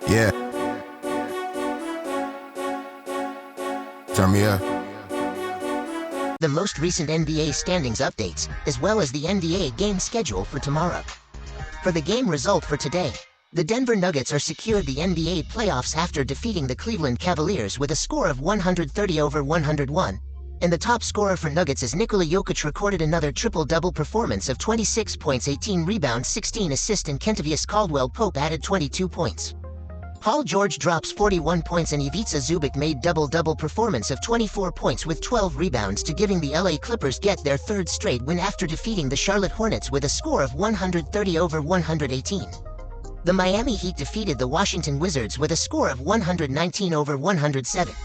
Yeah, turn me up. The most recent NBA standings updates, as well as the NBA game schedule for tomorrow. For the game result for today, the Denver Nuggets are secured the NBA playoffs after defeating the Cleveland Cavaliers with a score of 130-101. And the top scorer for Nuggets is Nikola Jokic, recorded another triple-double performance of 26 points, 18 rebounds, 16 assists, and Kentavious Caldwell-Pope added 22 points. Paul George drops 41 points and Ivica Zubac made double-double performance of 24 points with 12 rebounds to giving the LA Clippers get their third straight win after defeating the Charlotte Hornets with a score of 130-118. The Miami Heat defeated the Washington Wizards with a score of 119-107.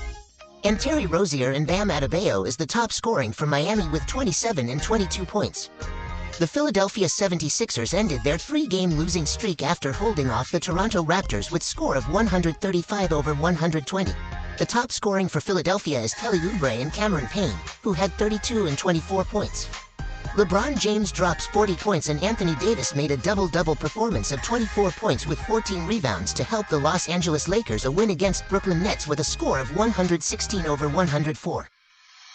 And Terry Rozier and Bam Adebayo is the top scoring for Miami with 27 and 22 points. The Philadelphia 76ers ended their three-game losing streak after holding off the Toronto Raptors with score of 135-120. The top scoring for Philadelphia is Kelly Oubre and Cameron Payne, who had 32 and 24 points. LeBron James drops 40 points and Anthony Davis made a double-double performance of 24 points with 14 rebounds to help the Los Angeles Lakers a win against Brooklyn Nets with a score of 116-104.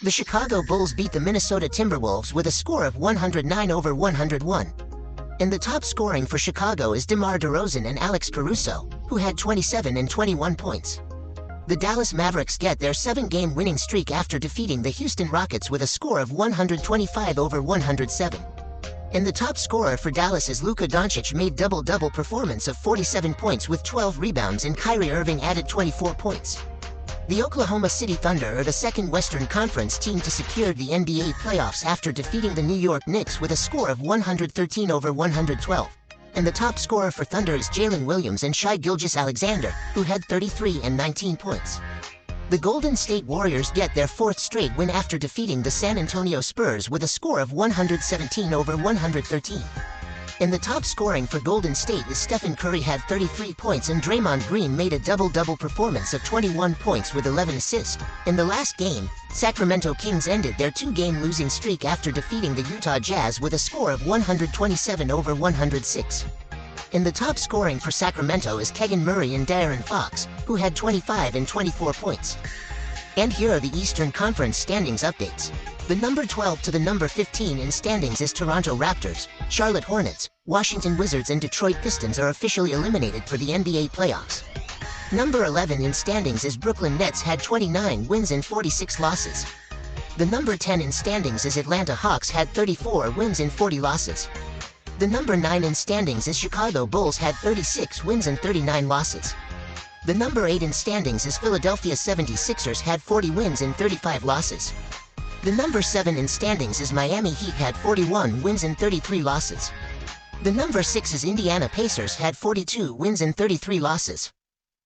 The Chicago Bulls beat the Minnesota Timberwolves with a score of 109-101. And the top scoring for Chicago is DeMar DeRozan and Alex Caruso, who had 27 and 21 points. The Dallas Mavericks get their 7-game winning streak after defeating the Houston Rockets with a score of 125-107. And the top scorer for Dallas is Luka Doncic, made double-double performance of 47 points with 12 rebounds, and Kyrie Irving added 24 points. The Oklahoma City Thunder are the second Western Conference team to secure the NBA playoffs after defeating the New York Knicks with a score of 113-112. And the top scorer for Thunder is Jalen Williams and Shai Gilgeous-Alexander, who had 33 and 19 points. The Golden State Warriors get their fourth straight win after defeating the San Antonio Spurs with a score of 117-113. And the top scoring for Golden State is Stephen Curry, had 33 points, and Draymond Green made a double-double performance of 21 points with 11 assists. In the last game, Sacramento Kings ended their 2-game losing streak after defeating the Utah Jazz with a score of 127-106. And the top scoring for Sacramento is Keegan Murray and De'Aaron Fox, who had 25 and 24 points. And here are the Eastern Conference standings updates. The number 12 to the number 15 in standings is Toronto Raptors, Charlotte Hornets, Washington Wizards, and Detroit Pistons are officially eliminated for the NBA playoffs. Number 11 in standings is Brooklyn Nets, had 29 wins and 46 losses. The number 10 in standings is Atlanta Hawks, had 34 wins and 40 losses. The number 9 in standings is Chicago Bulls, had 36 wins and 39 losses. The number 8 in standings is Philadelphia 76ers, had 40 wins and 35 losses. The number 7 in standings is Miami Heat, had 41 wins and 33 losses. The number 6 is Indiana Pacers, had 42 wins and 33 losses.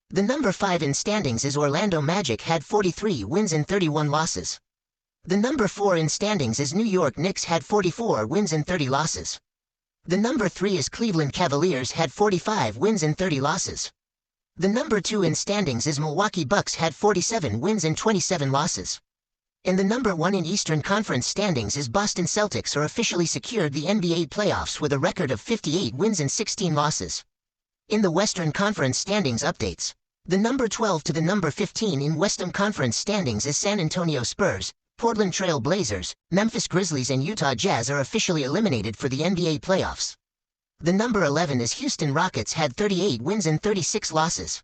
The number 5 in standings is Orlando Magic, had 43 wins and 31 losses. The number 4 in standings is New York Knicks, had 44 wins and 30 losses. The number 3 is Cleveland Cavaliers, had 45 wins and 30 losses. The number 2 in standings is Milwaukee Bucks, had 47 wins and 27 losses. And the number 1 in Eastern Conference standings is Boston Celtics, are officially secured the NBA playoffs with a record of 58 wins and 16 losses. In the Western Conference standings updates, the number 12 to the number 15 in Western Conference standings is San Antonio Spurs, Portland Trail Blazers, Memphis Grizzlies, and Utah Jazz are officially eliminated for the NBA playoffs. The number 11 is Houston Rockets, had 38 wins and 36 losses.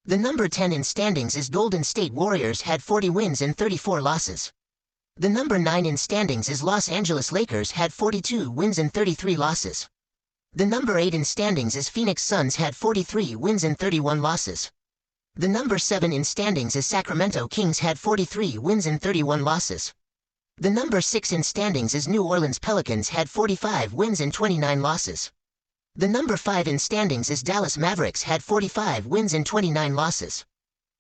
The number 10 in standings is Golden State Warriors, had 40 wins and 34 losses. The number 9 in standings is Los Angeles Lakers, had 42 wins and 33 losses. The number 8 in standings is Phoenix Suns, had 43 wins and 31 losses. The number 7 in standings is Sacramento Kings, had 43 wins and 31 losses. The number 6 in standings is New Orleans Pelicans, had 45 wins and 29 losses. The number 5 in standings is Dallas Mavericks, had 45 wins and 29 losses.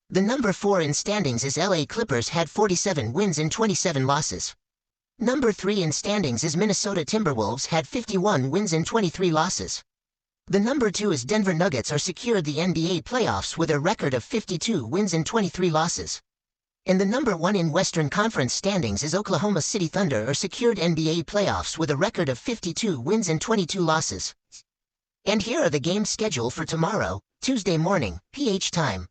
The number 4 in standings is LA Clippers, had 47 wins and 27 losses. Number 3 in standings is Minnesota Timberwolves, had 51 wins and 23 losses. The number 2 is Denver Nuggets, are secured the NBA playoffs with a record of 52 wins and 23 losses. And the number 1 in Western Conference standings is Oklahoma City Thunder, are secured NBA playoffs with a record of 52 wins and 22 losses. And here are the games schedule for tomorrow, Tuesday morning, PH time.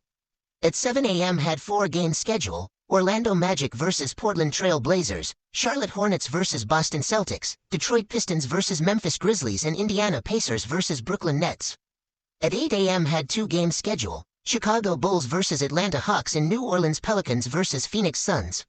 At 7 a.m. had 4-game schedule: Orlando Magic vs. Portland Trail Blazers, Charlotte Hornets vs. Boston Celtics, Detroit Pistons vs. Memphis Grizzlies, and Indiana Pacers vs. Brooklyn Nets. At 8 a.m. had 2-game schedule: Chicago Bulls vs. Atlanta Hawks and New Orleans Pelicans vs. Phoenix Suns.